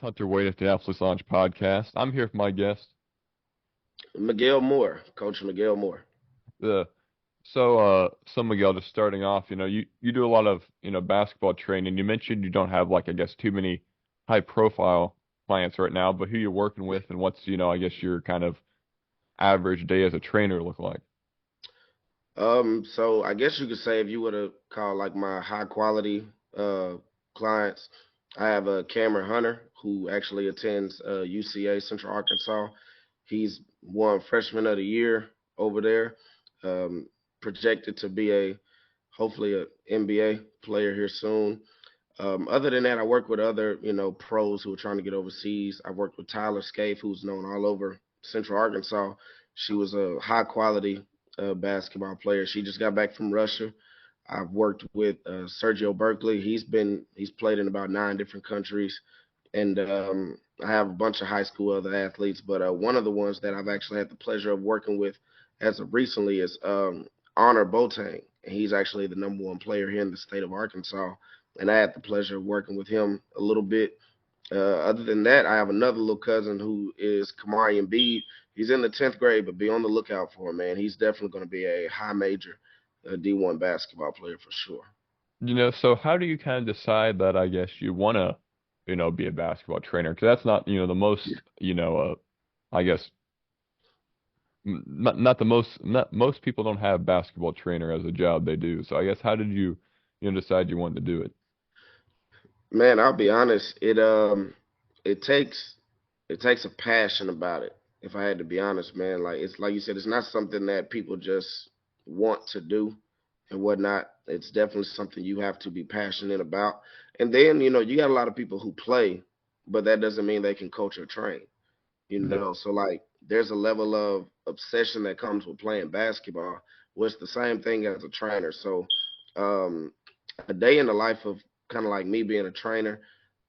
Hunter Wade at the Absolute Launch podcast. I'm here with my guest. Miguel Moore, Coach Miguel Moore. The so Miguel, just starting off, you do a lot of basketball training. You mentioned you don't have like I guess too many high profile clients right now, but who you're working with and what's I guess your kind of average day as a trainer look like? So I guess you could say if you were to call like my high quality uh clients, I have a Cameron Hunter who actually attends UCA Central Arkansas. He's won Freshman of the Year over there. Um, Projected to be a hopefully a NBA player here soon. Other than that, I work with other, pros who are trying to get overseas. I worked with Tyler Scaife, who's known all over Central Arkansas. She was a high quality basketball player. She just got back from Russia. I've worked with Sergio Berkeley. He's played in about 9 different countries, and I have a bunch of high school other athletes. But one of the ones that I've actually had the pleasure of working with as of recently is Honor Boateng. He's actually the number one player here in the state of Arkansas, and I had the pleasure of working with him a little bit. Other than that, I have another little cousin who is Kamari Embiid. He's in the 10th grade, but be on the lookout for him, man. He's definitely going to be a high major D1 basketball player for sure. So how do you kind of decide that I guess you want to, be a basketball trainer? Because that's not, the most, I guess not the most not most people don't have basketball trainer as a job they do. So I guess how did you decide you wanted to do it? Man, I'll be honest. It takes a passion about it. If I had to be honest, man, like it's like you said, it's not something that people just want to do and whatnot. It's definitely something you have to be passionate about. And then you got a lot of people who play, but that doesn't mean they can coach or train. Yeah. So like there's a level of obsession that comes with playing basketball. Well, it's the same thing as a trainer. So um, a day in the life of kind of like me being a trainer,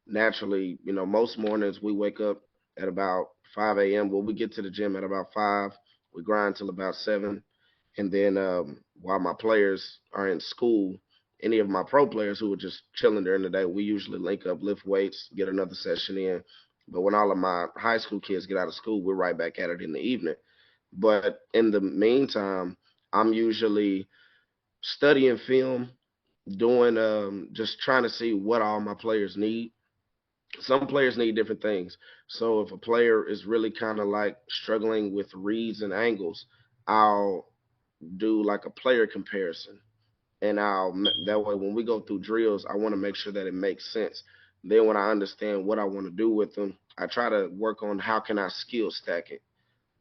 naturally, most mornings we wake up at about 5 a.m. Well, we get to the gym at about 5. We grind till about 7. And then while my players are in school, any of my pro players who are just chilling during the day, we usually link up, lift weights, get another session in. But when all of my high school kids get out of school, we're right back at it in the evening. But in the meantime, I'm usually studying film, doing just trying to see what all my players need. Some players need different things. So if a player is really kind of like struggling with reads and angles, I'll do like a player comparison, and that way when we go through drills, I want to make sure that it makes sense. Then when I understand what I want to do with them, I try to work on how can I skill stack it.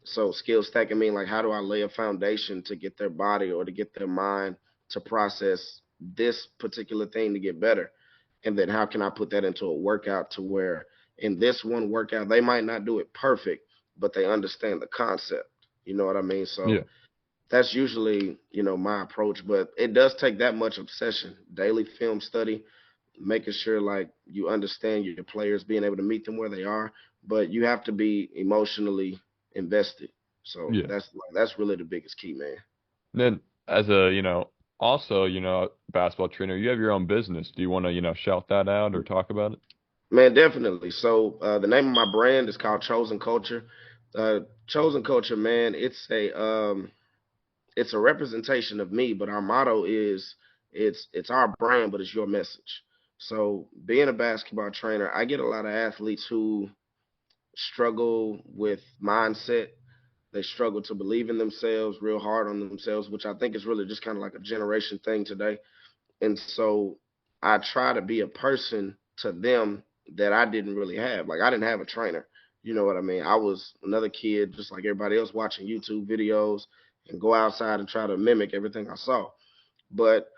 So skill stacking mean like how do I lay a foundation to get their body or to get their mind to process this particular thing to get better, and then how can I put that into a workout to where in this one workout they might not do it perfect, but they understand the concept. You know what I mean? Yeah. So that's usually my approach, but it does take that much obsession, daily film study, making sure like you understand your players, being able to meet them where they are, but you have to be emotionally invested. So Yeah. that's really the biggest key, man. Then as a, also, basketball trainer, you have your own business. Do you want to, shout that out or talk about it? Man, definitely. So the name of my brand is called Chozen Culture. Chozen Culture, man, it's a representation of me, but our motto is it's our brand, but it's your message. So being a basketball trainer, I get a lot of athletes who struggle with mindset. They struggle to believe in themselves, real hard on themselves, which I think is really just kind of like a generation thing today. And so I try to be a person to them that I didn't really have. Like I didn't have a trainer. You know what I mean? I was another kid, just like everybody else, watching YouTube videos and go outside and try to mimic everything I saw. But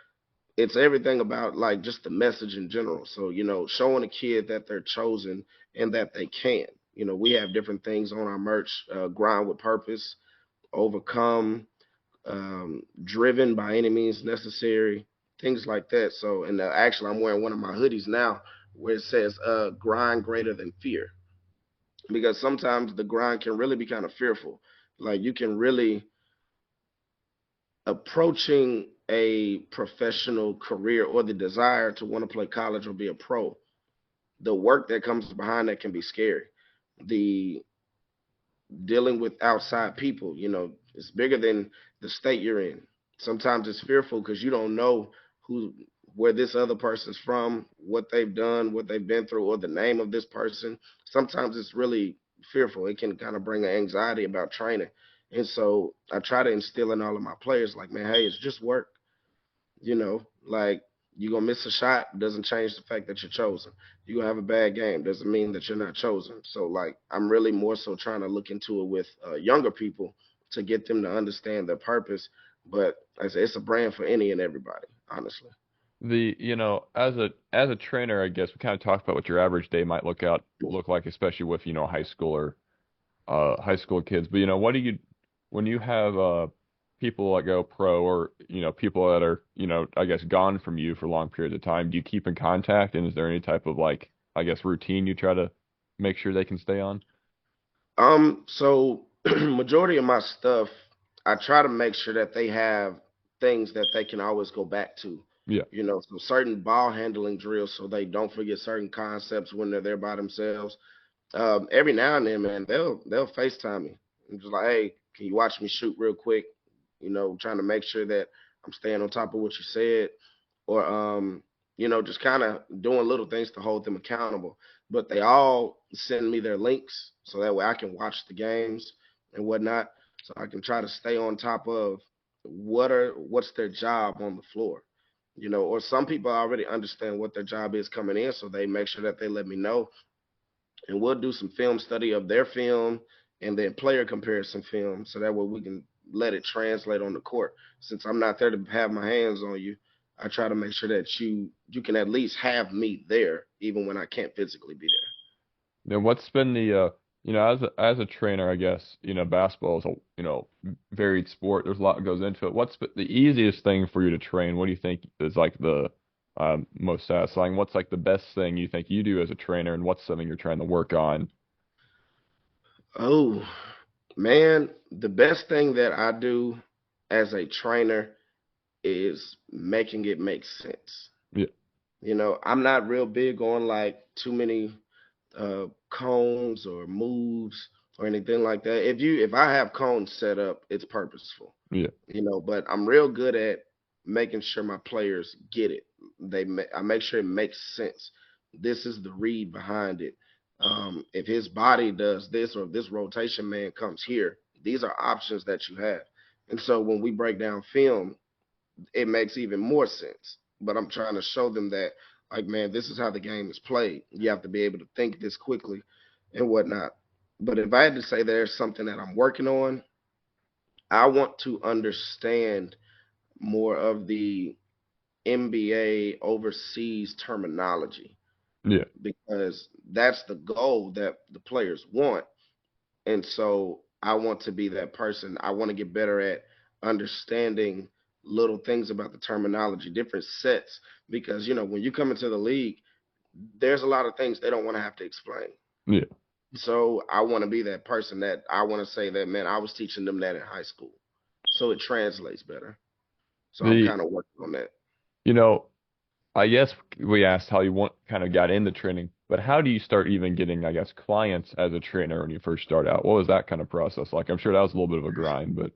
it's everything about like just the message in general. So, showing a kid that they're chosen and that they can. We have different things on our merch, grind with purpose, overcome, driven by any means necessary, things like that. So, and actually, I'm wearing one of my hoodies now where it says grind greater than fear, because sometimes the grind can really be kind of fearful. Like you can really approaching a professional career or the desire to want to play college or be a pro, the work that comes behind that can be scary. The dealing with outside people, it's bigger than the state you're in. Sometimes it's fearful because you don't know who where this other person's from, what they've done, what they've been through, or the name of this person. Sometimes it's really fearful. It can kind of bring an anxiety about training. And so I try to instill in all of my players, like, man, hey, it's just work. Like, you're gonna miss a shot doesn't change the fact that you're chosen. You're gonna have a bad game doesn't mean that you're not chosen. So, like, I'm really more so trying to look into it with younger people to get them to understand their purpose. But I say it's a brand for any and everybody, honestly. As a trainer, I guess we kind of talked about what your average day might look like, especially with, high school or high school kids. But what do you when you have people that go pro or people that are I guess gone from you for long periods of time? Do you keep in contact, and is there any type of like I guess routine you try to make sure they can stay on? So majority of my stuff, I try to make sure that they have things that they can always go back to. Yeah. So certain ball handling drills so they don't forget certain concepts when they're there by themselves. Every now and then, man, they'll FaceTime me. I'm just like, hey, can you watch me shoot real quick? Trying to make sure that I'm staying on top of what you said, or just kind of doing little things to hold them accountable. But they all send me their links so that way I can watch the games and whatnot, so I can try to stay on top of what's their job on the floor. Or some people already understand what their job is coming in, so they make sure that they let me know, and we'll do some film study of their film and then player comparison film so that way we can let it translate on the court. Since I'm not there to have my hands on you, I try to make sure that you can at least have me there even when I can't physically be there. Then what's been the as a trainer, I guess, basketball is a, varied sport. There's a lot that goes into it. What's the easiest thing for you to train? What do you think is like the most satisfying? What's like the best thing you think you do as a trainer, and what's something you're trying to work on? Oh, man, the best thing that I do as a trainer is making it make sense. Yeah, I'm not real big on like too many cones or moves or anything like that. If I have cones set up, it's purposeful. yeah, But I'm real good at making sure my players get it. I make sure it makes sense. This is the read behind it. If his body does this, or if this rotation man comes here, these are options that you have. And so when we break down film, it makes even more sense. But I'm trying to show them that, like, man, this is how the game is played. You have to be able to think this quickly and whatnot. But if I had to say there's something that I'm working on, I want to understand more of the NBA overseas terminology, yeah. because that's the goal that the players want. And so I want to be that person. I want to get better at understanding little things about the terminology, different sets, because when you come into the league, there's a lot of things they don't want to have to explain. Yeah. So I want to be that person that I want to say that, man, I was teaching them that in high school. So it translates better. So I'm The kind of working on that. you know I guess we asked how you kind of got into training, but how do you start even getting, I guess, clients as a trainer when you first start out? What was that kind of process like? I'm sure that was a little bit of a grind, but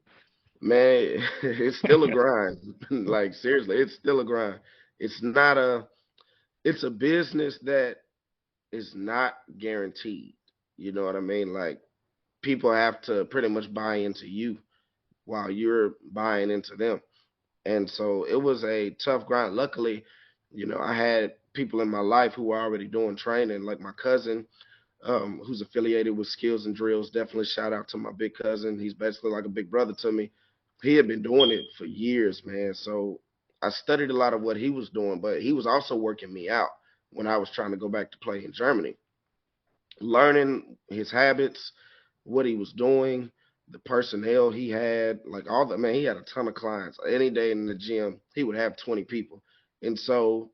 Man, it's still a grind. Like, seriously, it's still a grind. It's not a it's a business that is not guaranteed. You know what I mean? Like, people have to pretty much buy into you while you're buying into them. And so it was a tough grind. Luckily, I had people in my life who were already doing training, like my cousin, who's affiliated with Skills and Drills. Definitely shout out to my big cousin. He's basically like a big brother to me. He had been doing it for years, man. So I studied a lot of what he was doing, but he was also working me out when I was trying to go back to play in Germany, learning his habits, what he was doing, the personnel he had, like all the man, he had a ton of clients. Any day in the gym, he would have 20 people. And so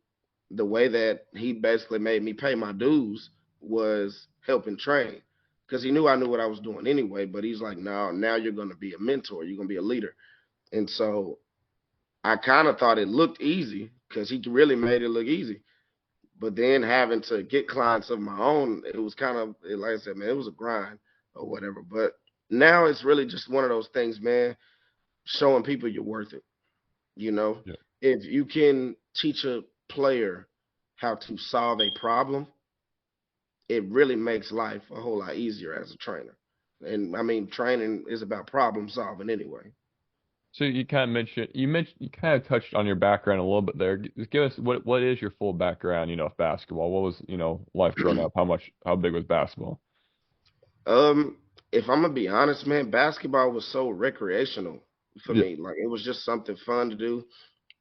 the way that he basically made me pay my dues was helping train. Because he knew I knew what I was doing anyway, but he's like, no, now you're gonna be a mentor, you're gonna be a leader. And so I kind of thought it looked easy because he really made it look easy. But then having to get clients of my own, it was kind of like I said, man, it was a grind or whatever. But now it's really just one of those things, man, showing people you're worth it. You know, Yeah. if you can teach a player how to solve a problem, it really makes life a whole lot easier as a trainer. And I mean, training is about problem solving anyway. So you kind of mentioned you kind of touched on your background a little bit there. Just give us what is your full background, of basketball? What was, life growing up? How big was basketball? um, if I'm gonna be honest, man, basketball was so recreational for Yeah. me. Like it was just something fun to do.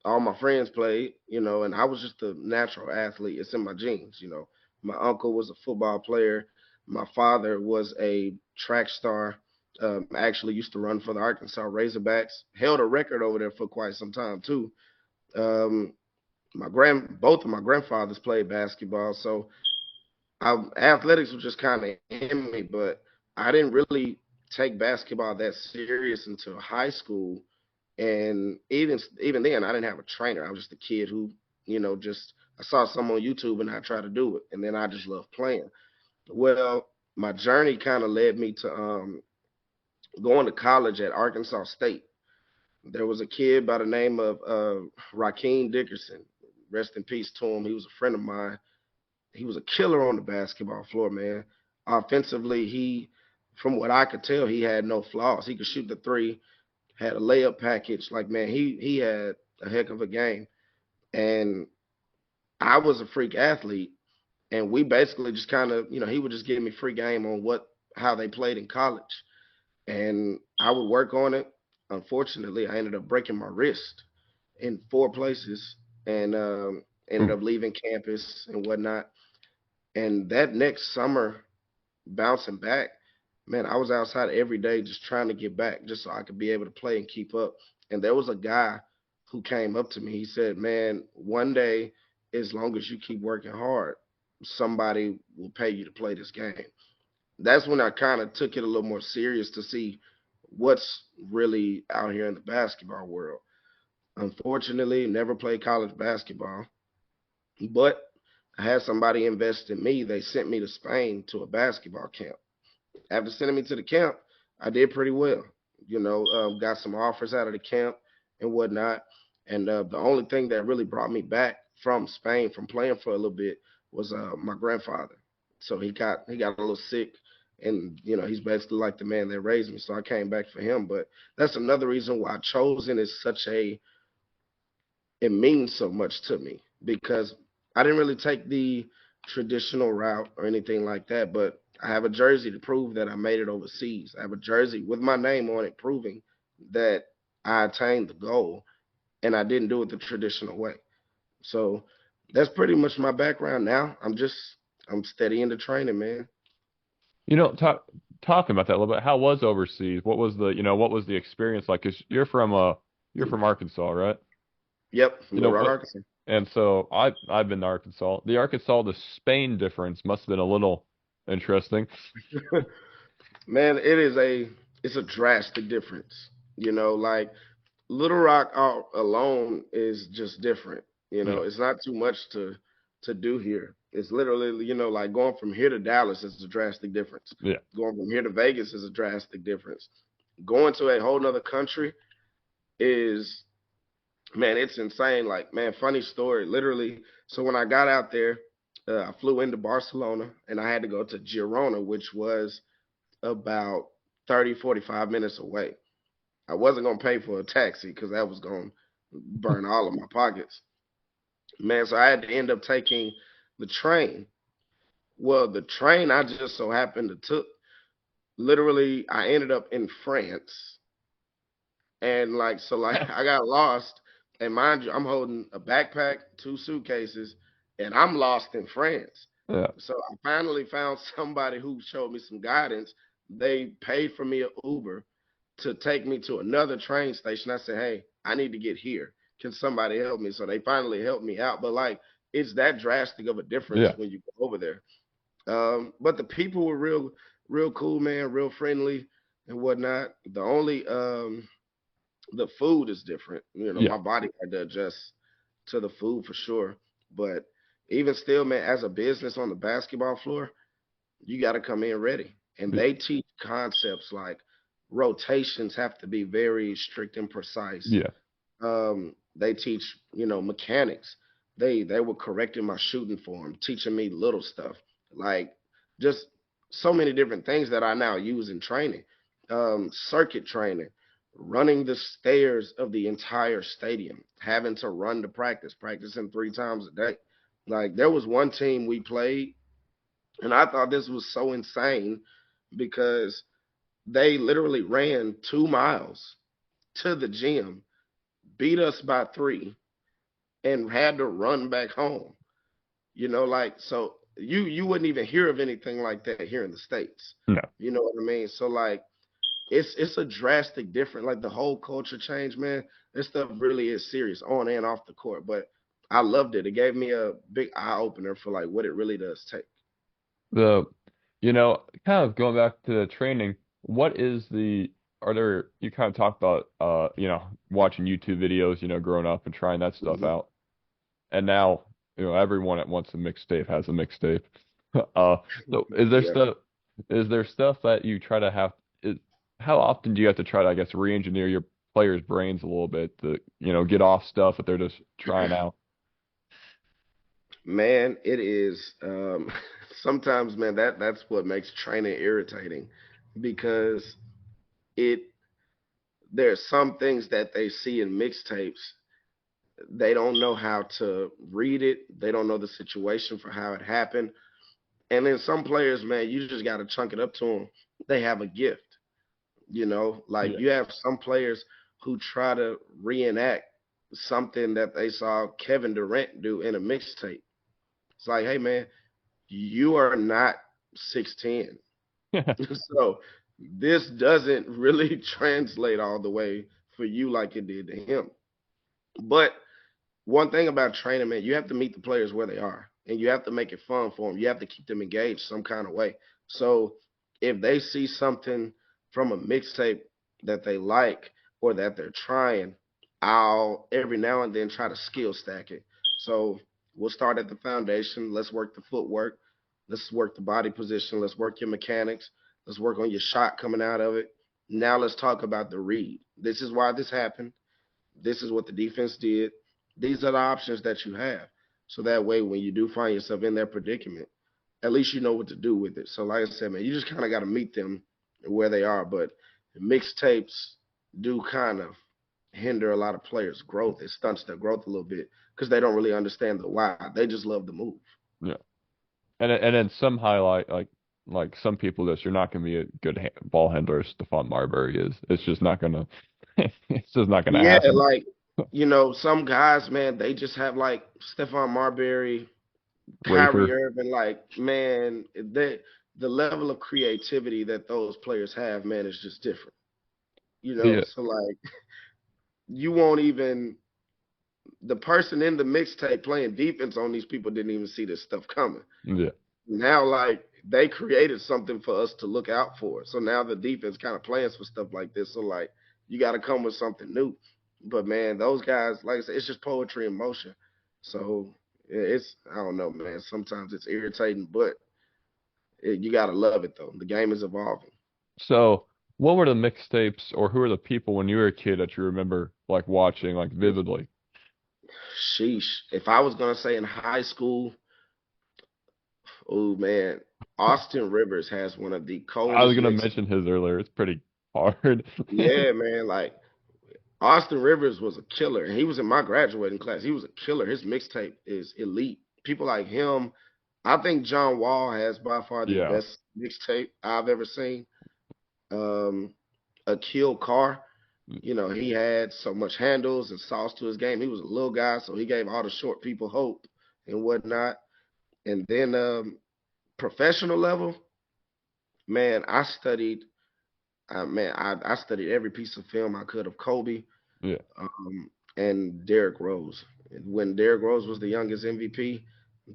All my friends played, and I was just a natural athlete. It's in my genes. My uncle was a football player. My father was a track star. Actually used to run for the Arkansas Razorbacks. Held a record over there for quite some time too. Um, both of my grandfathers played basketball, so athletics was just kind of in me. But I didn't really take basketball that serious until high school, and even then, I didn't have a trainer. I was just a kid who, just I saw some on YouTube and I tried to do it, and then I just loved playing. Well, my journey kind of led me to going to college at Arkansas State. There was a kid by the name of Rakeem Dickerson. Rest in peace to him. He was a friend of mine. He was a killer on the basketball floor, man. Offensively, from what I could tell, he had no flaws. He could shoot the three, had a layup package. Like, man, he had a heck of a game. And I was a freak athlete, and we basically just kind of, he would just give me free game on how they played in college, and I would work on it. Unfortunately, I ended up breaking my wrist in four places, and ended Oof. up leaving campus and whatnot. And that next summer, bouncing back, man, I was outside every day just trying to get back, just so I could be able to play and keep up. And there was a guy who came up to me. He said, "Man, one day, as long as you keep working hard, somebody will pay you to play this game." That's when I kind of took it a little more serious to see what's really out here in the basketball world. Unfortunately, never played college basketball, but I had somebody invest in me. They sent me to Spain to a basketball camp. After sending me to the camp, I did pretty well. Got some offers out of the camp and whatnot. And the only thing that really brought me back from Spain, from playing for a little bit, was my grandfather. So he got a little sick, and he's basically like the man that raised me. So I came back for him. But that's another reason why Chosen is such a it means so much to me, because I didn't really take the traditional route or anything like that, but I have a jersey to prove that I made it overseas. I have a jersey with my name on it proving that I attained the goal, and I didn't do it the traditional way. So that's pretty much my background now. I'm steady into training, man. Talking about that a little bit. How was overseas? What was the experience like? 'Cause you're from Arkansas, right? Yep, from You Little know Rock, what? Arkansas. And so I've been to Arkansas. The Arkansas to Spain difference must have been a little interesting. Man, it's a drastic difference. Like Little Rock alone is just different. Yeah, It's not too much to do here. It's literally, like going from here to Dallas is a drastic difference. yeah, Going from here to Vegas is a drastic difference. Going to a whole nother country is, man, it's insane. Like, man, funny story. Literally, so when I got out there, I flew into Barcelona and I had to go to Girona, which was about 30, 45 minutes away. I wasn't gonna pay for a taxi because that was gonna burn all of my pockets. Man, so I had to end up taking the train. Well, the train I just so happened to took, literally, I ended up in France. And like, so like I got lost. And mind you, I'm holding a backpack, two suitcases, and I'm lost in France. yeah, So I finally found somebody who showed me some guidance. They paid for me an Uber to take me to another train station. I said, "Hey, I need to get here. Can somebody help me?" So they finally helped me out. But like, it's that drastic of a difference yeah. when you go over there. But the people were real cool, man, real friendly and whatnot. The food is different. Yeah. My body had to adjust to the food for sure. But even still, man, as a business on the basketball floor, you got to come in ready. And Yeah. they teach concepts like rotations have to be very strict and precise. Yeah. They teach, mechanics. They were correcting my shooting form, teaching me little stuff like just so many different things that I now use in training. Circuit training, running the stairs of the entire stadium, having to run to practice, practicing 3 times a day. Like there was one team we played, and I thought this was so insane because they literally ran 2 miles to the gym, beat us by three, and had to run back home. Like so you wouldn't even hear of anything like that here in the States. No. You know what I mean? So like it's a drastic different like the whole culture change, man. This stuff really is serious on and off the court. But I loved it. It gave me a big eye opener for like what it really does take. The, kind of going back to the training, what is are there, you kind of talked about, watching YouTube videos, growing up and trying that stuff Mhm. out. And now, everyone at once a mixtape has a mixtape. So Yeah. is there stuff that you try to is, how often do you have to try to, I guess, re-engineer your players' brains a little bit to, get off stuff that they're just trying out? Man, it is sometimes, man, that's what makes training irritating because it there's some things that they see in mixtapes. They don't know how to read it. They don't know the situation for how it happened. And then some players, man, you just got to chunk it up to them. They have a gift, like Yeah. you have some players who try to reenact something that they saw Kevin Durant do in a mixtape. It's like, hey, man, you are not 6'10". So this doesn't really translate all the way for you like it did to him. But one thing about training, man, you have to meet the players where they are, and you have to make it fun for them. You have to keep them engaged some kind of way. So if they see something from a mixtape that they like or that they're trying, I'll every now and then try to skill stack it. So we'll start at the foundation. Let's work the footwork. Let's work the body position. Let's work your mechanics. Let's work on your shot coming out of it. Now let's talk about the read. This is why this happened. This is what the defense did. These are the options that you have. So that way, when you do find yourself in that predicament, at least you know what to do with it. So, like I said, man, you just kind of got to meet them where they are. But mixtapes do kind of hinder a lot of players' growth. It stunts their growth a little bit because they don't really understand the why. They just love the move. Yeah. And then some highlight like some people just you're not going to be a good ball handler as Stephon Marbury is. It's just not going to it's just not going to Yeah, happen. like some guys, man, they just have like Stephon Marbury, Kyrie Raper. Irving, like man, the level of creativity that those players have, man, is just different. Yeah. So like you won't even the person in the mixtape playing defense on these people didn't even see this stuff coming. Yeah. Now like they created something for us to look out for. So now the defense kind of plans for stuff like this. So like you got to come with something new. But man, those guys, like I said, it's just poetry in motion. So it's I don't know, man. Sometimes it's irritating, but you got to love it though. The game is evolving. So, what were the mixtapes or who were the people when you were a kid that you remember like watching like vividly? Sheesh. If I was gonna say in high school, oh man, Austin Rivers has one of the I was coldest gonna mixes. mention his earlier. It's pretty hard. Yeah, man. Like Austin Rivers was a killer. He was in my graduating class. He was a killer. His mixtape is elite. People like him. I think John Wall has by far the Yeah. best mixtape I've ever seen. Um, Akil Carr. He had so much handles and sauce to his game. He was a little guy, so he gave all the short people hope and whatnot. And then professional level, man, I studied every piece of film I could of Kobe Yeah. and Derrick Rose. When Derrick Rose was the youngest MVP,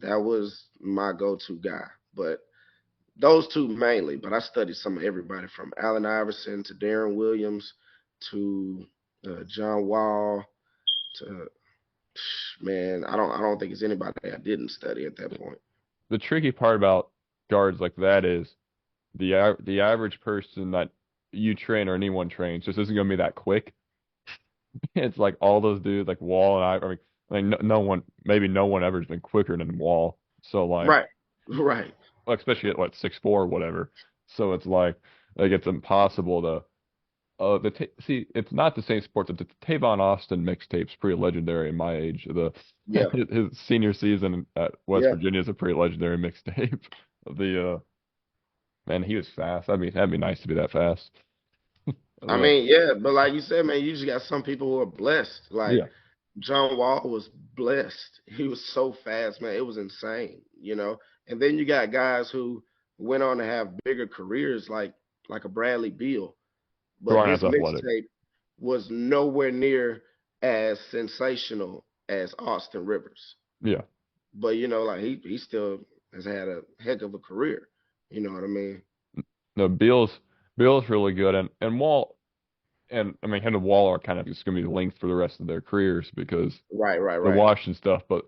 that was my go-to guy. But those two mainly. But I studied some of everybody from Allen Iverson to Darren Williams to John Wall to Man, I don't think it's anybody I didn't study at that point. The tricky part about guards like that is the average person that you train or anyone trains just isn't gonna be that quick. It's like all those dudes like Wall and I mean no one maybe no one ever's been quicker than Wall. So like Right. Right. well, especially at what 6'4" or whatever. So it's like it's impossible to see it's not the same sport. The Tavon Austin mixtape's pretty legendary in my age. The Yeah. his senior season at West Yeah. Virginia is a pretty legendary mixtape. The man, he was fast. That'd be nice to be that fast. I Uh, mean, yeah, but like you said, man, you just got some people who are blessed. Like yeah, John Wall was blessed. He was so fast, man. It was insane. And then you got guys who went on to have bigger careers, like a Bradley Beal, but Brian's his athletic. mixtape was nowhere near as sensational as Austin Rivers. Yeah. But like he still has had a heck of a career. You know what I mean? No, Beal's really good, and Wall and I mean him and Wall are kind of just gonna be linked for the rest of their careers because Right, right, the right, Washington stuff. But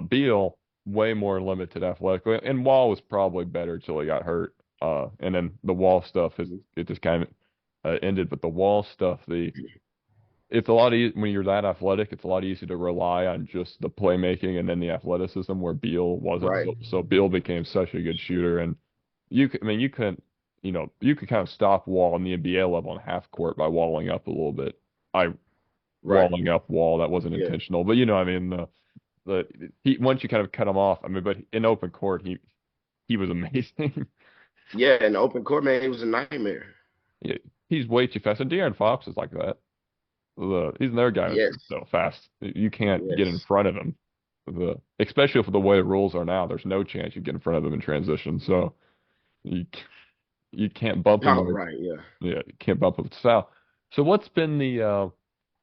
Beal way more limited athletically, and Wall was probably better till he got hurt. And then the Wall stuff is it just kind of ended. But the Wall stuff, it's a lot easier when you're that athletic. It's a lot easier to rely on just the playmaking and then the athleticism where Beal wasn't. right, So Beal became such a good shooter, and I mean, you couldn't, you could kind of stop Wall in the NBA level on half court by walling up a little bit. I right. walling up Wall that wasn't Yeah, intentional, but I mean, he once you kind of cut him off. I mean, but in open court, he was amazing. yeah. In the open court, man, it was a nightmare. Yeah, he's way too fast, and De'Aaron Fox is like that. He's another guy that's Yes, so fast. You can't get in yes. front of him. Especially for the way the rules are now, there's no chance you get in front of him in transition. So you you can't bump him Oh, with right, yeah. yeah, you can't bump him with foul. So what's been the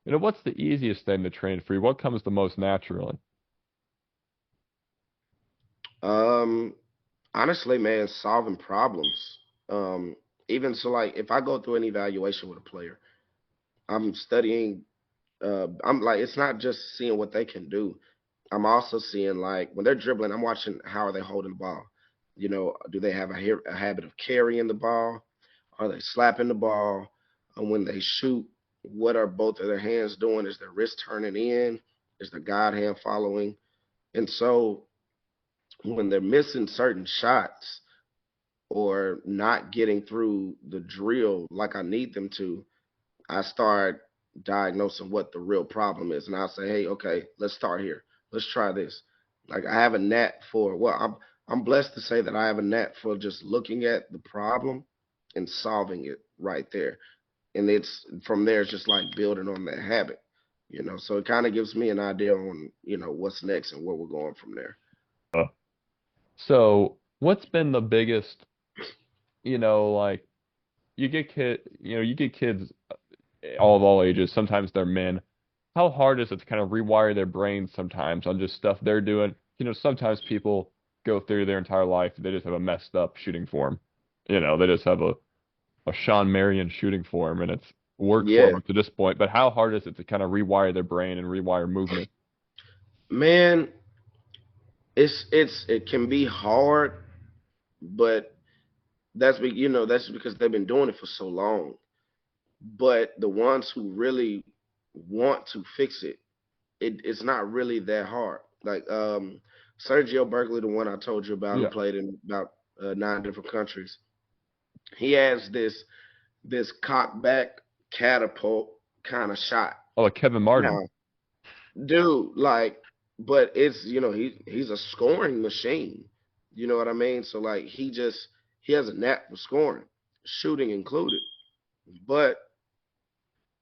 what's the easiest thing to train for you? What comes the most naturally? Um, Honestly, man, solving problems. Um, Even so, like if I go through an evaluation with a player, I'm studying. I'm like, it's not just seeing what they can do. I'm also seeing like when they're dribbling, I'm watching how are they holding the ball. Do they have a habit of carrying the ball? Are they slapping the ball? And when they shoot, what are both of their hands doing? Is their wrist turning in? Is the guide hand following? And so when they're missing certain shots or not getting through the drill like I need them to, I start diagnosing what the real problem is. And I'll say, hey, okay, let's start here. Let's try this. Like I have a knack for I'm blessed to say that I have a knack for just looking at the problem and solving it right there. And it's from there it's just like building on that habit. So it kind of gives me an idea on, what's next and where we're going from there. Uh, so what's been the biggest, like you get kids all of all ages. Sometimes they're men. How hard is it to kind of rewire their brains sometimes on just stuff they're doing? Sometimes people go through their entire life, they just have a messed up shooting form. They just have a Sean Marion shooting form and it's worked for Yeah, them to this point. But how hard is it to kind of rewire their brain and rewire movement? man, it can be hard, but that's because they've been doing it for so long. But the ones who really want to fix it's not really that hard. Like Sergio Berkeley, the one I told you about, who Yeah. played in about 9 different countries. He has this cock back catapult kind of shot. Oh, like Kevin Martin. Now, dude, like, but it's he's a scoring machine. You know what I mean? So like he has a knack for scoring, shooting included. But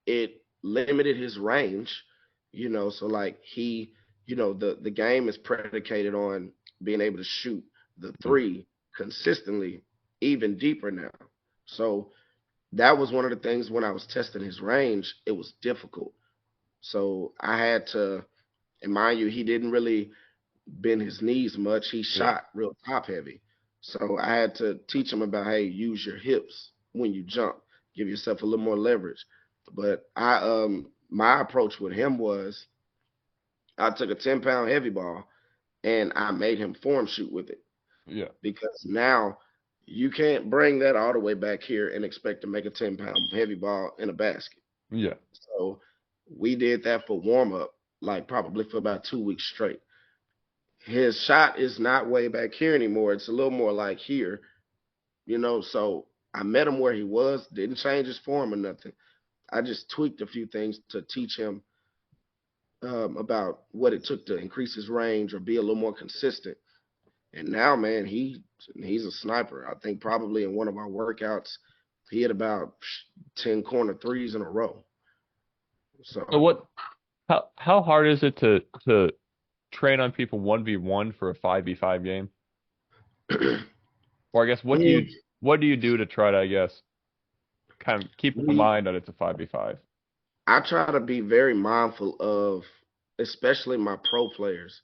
it limited his range. So like the game is predicated on being able to shoot the Yeah. three consistently, even deeper now. So that was one of the things when I was testing his range, it was difficult. So I had to, and mind you, he didn't really bend his knees much. He Yeah. shot real top heavy. So I had to teach him about, hey, use your hips when you jump, give yourself a little more leverage. But my approach with him was I took a 10-pound heavy ball and I made him form shoot with it Yeah. because now you can't bring that all the way back here and expect to make a 10-pound heavy ball in a basket. Yeah. So we did that for warm up, like probably for about 2 weeks straight. His shot is not way back here anymore. It's a little more like here. So I met him where he was, didn't change his form or nothing. I just tweaked a few things to teach him about what it took to increase his range or be a little more consistent. And now, man, he's a sniper. I think probably in one of our workouts, he hit about 10 corner threes in a row. So So what? How hard is it to train on people 1v1 for a 5v5 game? Or I guess mm, what do you do to try to, I guess, kind of keep in we mind that it's a 5v5? I try to be very mindful of, especially my pro players,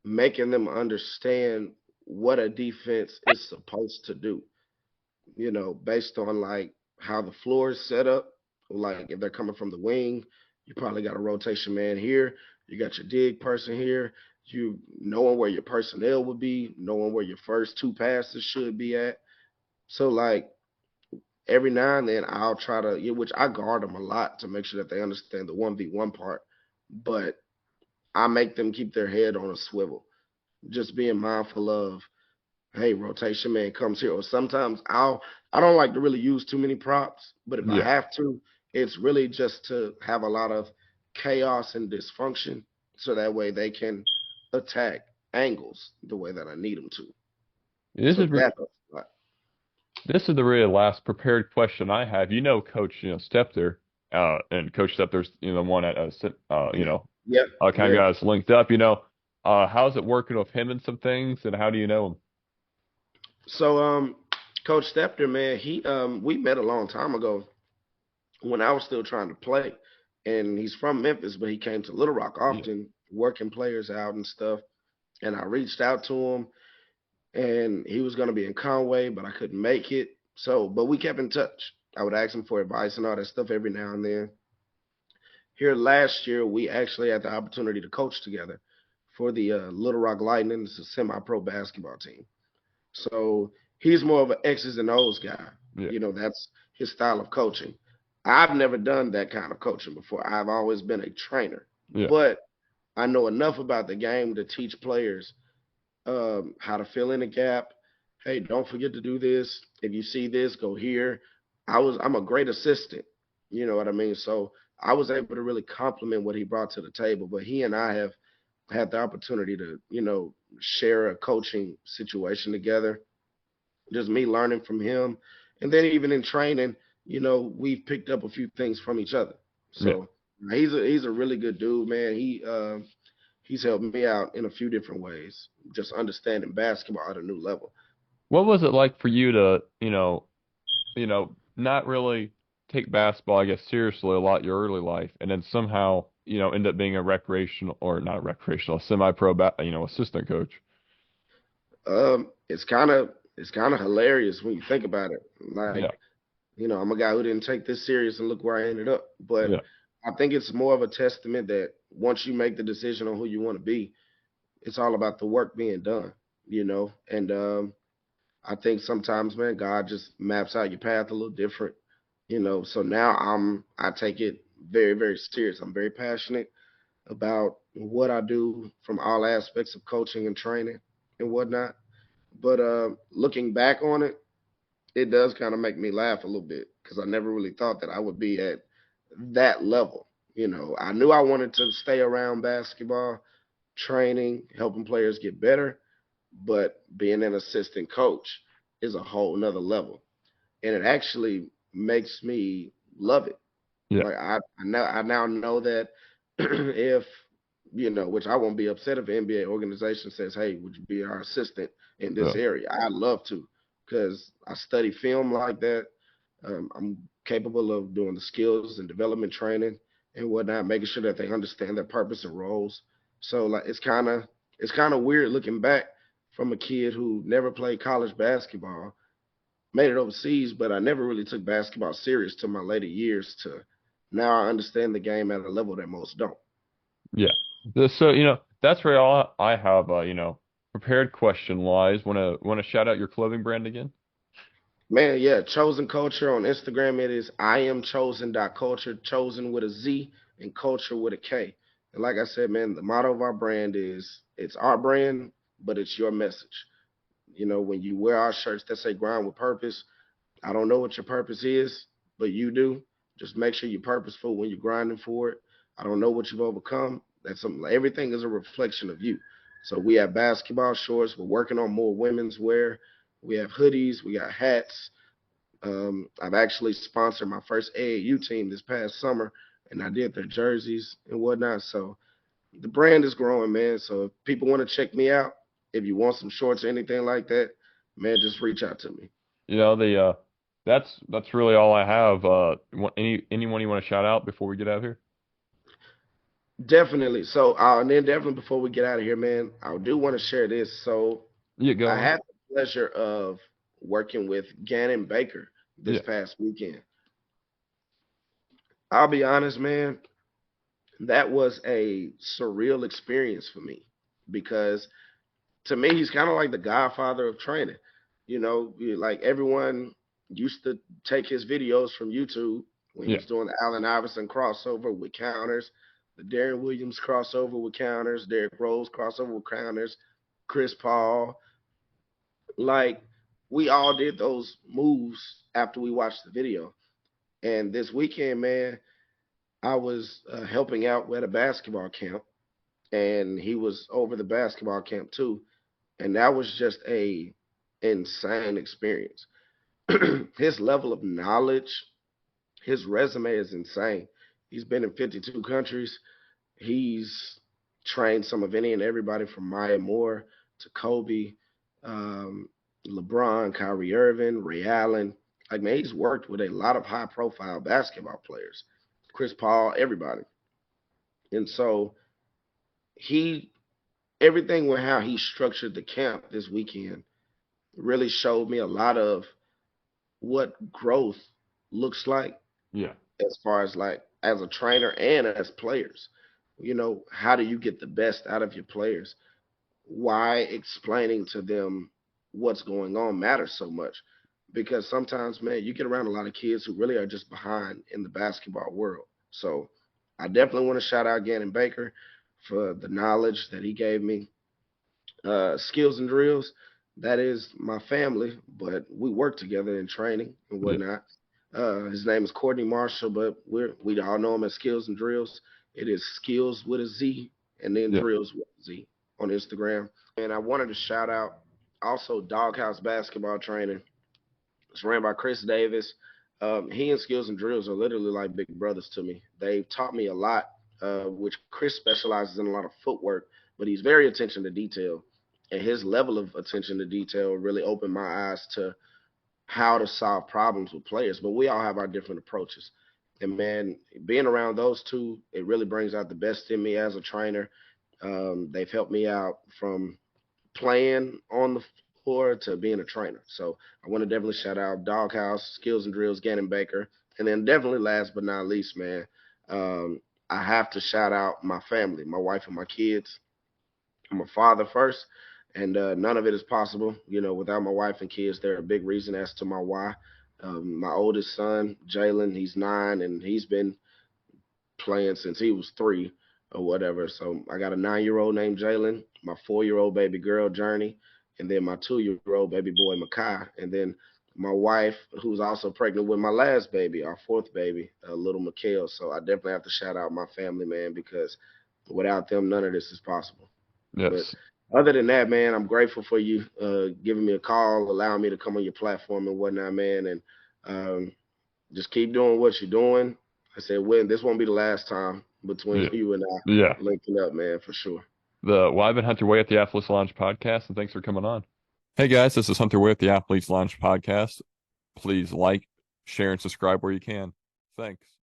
making them understand what a defense is supposed to do. Based on like how the floor is set up. Like if they're coming from the wing, you probably got a rotation man here. You got your dig person here. You knowing where your personnel would be, knowing where your first two passes should be at. So like every now and then I'll try to, which I guard them a lot to make sure that they understand the 1v1 part, but I make them keep their head on a swivel. Just being mindful of, hey, rotation man comes here. Or sometimes I don't like to really use too many props, but if I Yeah. have to, it's really just to have a lot of chaos and dysfunction so that way they can attack angles the way that I need them to. This So is re that this is the really last prepared question I have. You know, Coach, Stepter, and Coach Stepter's, the one at, yep, kind of yeah. got us linked up. How's it working with him and some things, and how do you know him? So Coach Stepter, man, he we met a long time ago when I was still trying to play. And he's from Memphis, but he came to Little Rock Yeah. often, working players out and stuff. And I reached out to him, and he was going to be in Conway, but I couldn't make it. So, but we kept in touch. I would ask him for advice and all that stuff every now and then. Here last year, we actually had the opportunity to coach together for the Little Rock Lightning. It's a semi-pro basketball team. So he's more of an X's and O's guy. Yeah. That's his style of coaching. I've never done that kind of coaching before. I've always been a trainer, Yeah. but I know enough about the game to teach players how to fill in a gap. Hey, don't forget to do this. If you see this, go here. I'm a great assistant. You know what I mean? So I was able to really complement what he brought to the table. But he and I have had the opportunity to, share a coaching situation together. Just me learning from him. And then even in training, we've picked up a few things from each other. Yeah. So he's a really good dude, man. He's helped me out in a few different ways, just understanding basketball at a new level. What was it like for you to, not really take basketball, I guess, seriously a lot your early life, and then somehow, end up being a recreational or not recreational, semi-pro, assistant coach? It's kind of hilarious when you think about it. Yeah. Like, I'm a guy who didn't take this serious and look where I ended up. But Yeah. I think it's more of a testament that once you make the decision on who you want to be, it's all about the work being done. And I think sometimes, man, God just maps out your path a little different. So now I take it very, very serious. I'm very passionate about what I do from all aspects of coaching and training and whatnot. But looking back on it, it does kind of make me laugh a little bit because I never really thought that I would be at that level. I knew I wanted to stay around basketball, training, helping players get better, but being an assistant coach is a whole nother level. And it actually makes me love it. Yeah. Like I now know that if which I won't be upset if an NBA organization says, "Hey, would you be our assistant in this Yeah. area?" I'd love to, because I study film like that. I'm capable of doing the skills and development training and whatnot, making sure that they understand their purpose and roles. So like it's kind of weird looking back from a kid who never played college basketball, made it overseas, but I never really took basketball serious till my later years to now I understand the game at a level that most don't. Yeah. So, that's where all I have, prepared question wise. Want to shout out your clothing brand again? Man, yeah, Chozen Culture on Instagram. It is I am chosen.culture, chosen with a Z and culture with a K. And like I said, man, the motto of our brand is it's our brand, but it's your message. When you wear our shirts that say grind with purpose, I don't know what your purpose is, but you do. Just make sure you're purposeful when you're grinding for it. I don't know what you've overcome. That's something. Everything is a reflection of you. So we have basketball shorts. We're working on more women's wear. We have hoodies. We got hats. I've actually sponsored my first AAU team this past summer, and I did their jerseys and whatnot. So the brand is growing, man. So if people want to check me out, if you want some shorts or anything like that, man, just reach out to me. The that's really all I have. Anyone you want to shout out before we get out of here? Definitely. So, and then definitely before we get out of here, man, I do want to share this. So, Yeah, go I on. had the pleasure of working with Gannon Baker this Yeah, past weekend. I'll be honest, man, that was a surreal experience for me because to me, he's kind of like the godfather of training. Like everyone used to take his videos from YouTube when he yeah, was doing the Allen Iverson crossover with counters, the Darren Williams crossover with counters, Derrick Rose crossover with counters, Chris Paul. Like we all did those moves after we watched the video. And this weekend, man, I was helping out at a basketball camp, and he was over the basketball camp too, and that was just a insane experience. His level of knowledge, his resume is insane. He's been in 52 countries. He's trained some of any and everybody from Maya Moore to Kobe, um, LeBron, Kyrie Irving, Ray Allen. Like, man, he's worked with a lot of high profile basketball players, Chris Paul, everybody. And so he, everything with how he structured the camp this weekend really showed me a lot of what growth looks like yeah, as far as like as a trainer and as players. How do you get the best out of your players? Why explaining to them what's going on matters so much? Because sometimes, man, you get around a lot of kids who really are just behind in the basketball world. So I definitely want to shout out Gannon Baker for the knowledge that he gave me. Skills and drills, that is my family, but we work together in training and yeah, whatnot. His name is Courtney Marshall, but we all know him as Skills and Drills. It is Skills with a Z and then yeah, Drills with a Z on Instagram. And I wanted to shout out also Doghouse Basketball Training. It's ran by Chris Davis. He and Skills and Drills are literally like big brothers to me. They've taught me a lot, which Chris specializes in a lot of footwork, but he's very attention to detail. And his level of attention to detail really opened my eyes to how to solve problems with players. But we all have our different approaches. And man, being around those two, it really brings out the best in me as a trainer. They've helped me out from playing on the floor to being a trainer. So I want to definitely shout out Doghouse, Skills and Drills, Gannon Baker. And then definitely last but not least, man, I have to shout out my family, my wife and my kids. I'm a father first, and none of it is possible, without my wife and kids. They're a big reason as to my why. My oldest son, Jalen, he's 9, and he's been playing since he was 3 or whatever. So I got a 9-year-old named Jalen, my 4-year-old baby girl Journey, and then my 2-year-old baby boy Makai, and then my wife, who's also pregnant with my last baby, our fourth baby, little Mikhail. So I definitely have to shout out my family, man, because without them, none of this is possible. But yes. other than that, man, I'm grateful for you giving me a call, allowing me to come on your platform and whatnot, man. And um, just keep doing what you're doing. I said, when this won't be the last time between Yeah, you and I yeah. linking up, man, for sure. I've been Hunter Way at the Athletes Lounge podcast, and thanks for coming on. Hey guys, this is Hunter Way at the Athletes Lounge podcast. Please like, share, and subscribe where you can. Thanks.